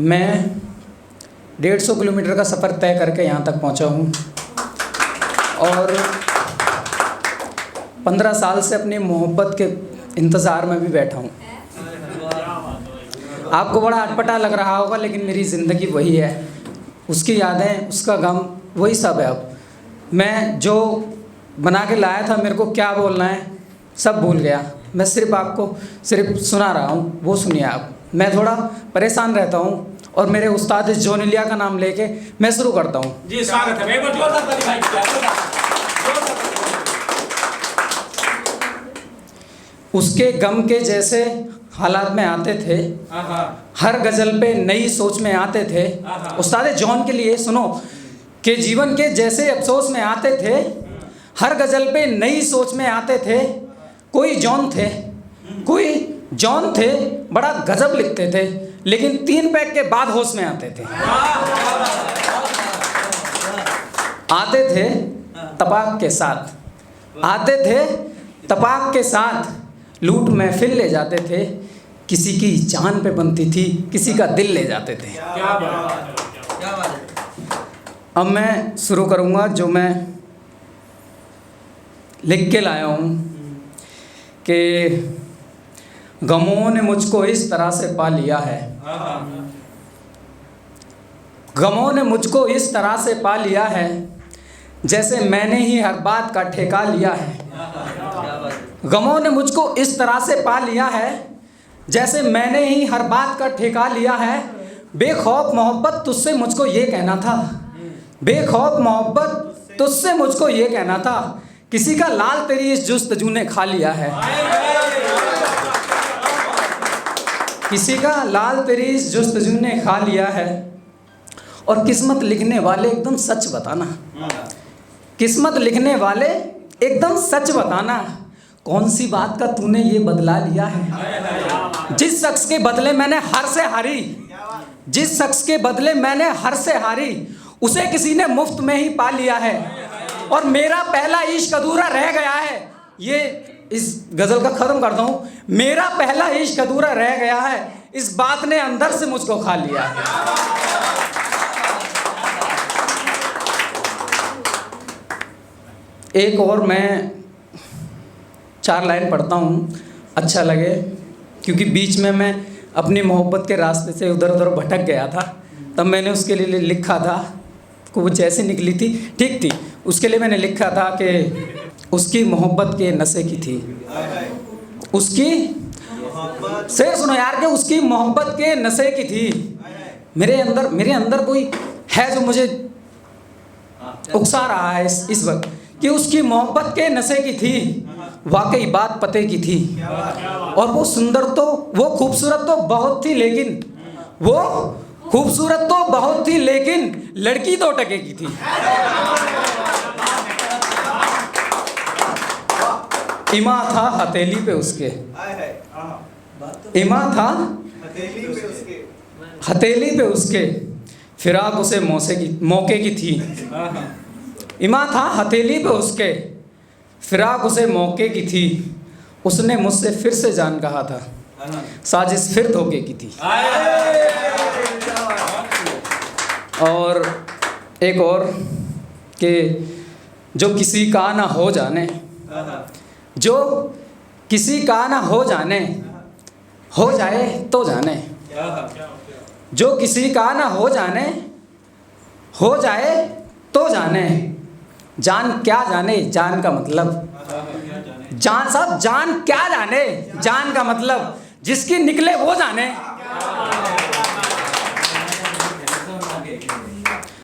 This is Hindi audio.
मैं 150 किलोमीटर का सफ़र तय करके यहाँ तक पहुँचा हूँ और 15 साल से अपनी मोहब्बत के इंतज़ार में भी बैठा हूँ। आपको बड़ा अटपटा लग रहा होगा, लेकिन मेरी ज़िंदगी वही है, उसकी यादें, उसका गम, वही सब है। अब मैं जो बना के लाया था, मेरे को क्या बोलना है सब भूल गया। मैं सिर्फ आपको सिर्फ सुना रहा हूँ, वो सुनिए आप। मैं थोड़ा परेशान रहता हूँ और मेरे उस्ताद जोनिलिया का नाम लेके मैं शुरू करता हूँ। जी स्वागत है। उसके गम के जैसे हालात में आते थे, हर गज़ल पे नई सोच में आते थे। उस्ताद जॉन के लिए सुनो कि जीवन के जैसे अफसोस में आते थे, हर गज़ल पे नई सोच में आते थे। कोई जॉन थे, बड़ा गजब लिखते थे, लेकिन 3 पैक के बाद होश में आते थे। आते थे तपाक के साथ, आते थे तपाक के साथ, लूट महफिल ले जाते थे। किसी की जान पे बनती थी, किसी का दिल ले जाते थे। क्या बात है। अब मैं शुरू करूँगा जो मैं लिख के लाया हूँ कि गमों ने मुझको इस तरह से पा लिया है, गमों ने मुझको इस तरह से पा लिया है, जैसे मैंने ही हर बात का ठेका लिया है। गमों ने मुझको इस तरह से पा लिया है, जैसे मैंने ही हर बात का ठेका लिया है। बेखौफ मोहब्बत तुझसे मुझको ये कहना था, बेखौफ मोहब्बत तुझसे मुझको ये कहना था, किसी का लाल तेरी इस जुस्तजू ने खा लिया है। किसी का लाल तेरी इस जुस्तजू ने खा लिया है। और किस्मत लिखने वाले एकदम सच बताना, किस्मत लिखने वाले एकदम सच बताना, कौन सी बात का तूने ये बदला लिया है। जिस शख्स के बदले मैंने हर से हारी, जिस शख्स के बदले मैंने हर से हारी, उसे किसी ने मुफ्त में ही पा लिया है। और मेरा पहला इश्क अधूरा रह गया है। ये इस गज़ल का ख़त्म करता हूँ। मेरा पहला इश्क अधूरा रह गया है, इस बात ने अंदर से मुझको खा लिया है। एक और मैं 4 लाइन पढ़ता हूँ, अच्छा लगे, क्योंकि बीच में मैं अपनी मोहब्बत के रास्ते से उधर उधर भटक गया था। तब मैंने उसके लिए लिखा था, वो जैसे निकली थी ठीक थी। उसके लिए मैंने लिखा था कि उसकी मोहब्बत के नशे की थी, उसकी से सुनो यार कि उसकी मोहब्बत के नशे की थी। मेरे अंदर कोई है जो मुझे उकसा रहा है इस वक्त कि उसकी मोहब्बत के नशे की थी, वाकई बात पते की थी। और वो सुंदर तो, वो खूबसूरत तो बहुत थी, लेकिन वो खूबसूरत तो बहुत थी, लेकिन लड़की 2 टके की थी। इमा था हथेली पे उसके, इमा था हथेली पे उसके, फिराक उसे मौके की थी। इमा था हथेली पे उसके, फिराक उसे मौके की थी। उसने मुझसे फिर से जान कहा था, साजिश फिर धोखे की थी। और एक और कि जो किसी का ना हो जाने, जो किसी का ना हो जाने, हो जाए तो जाने। जो किसी का ना हो जाने, हो जाए तो जाने। जान क्या जाने, जान का मतलब, जान साहब जान क्या जाने, जान का मतलब, जिसकी निकले वो जाने।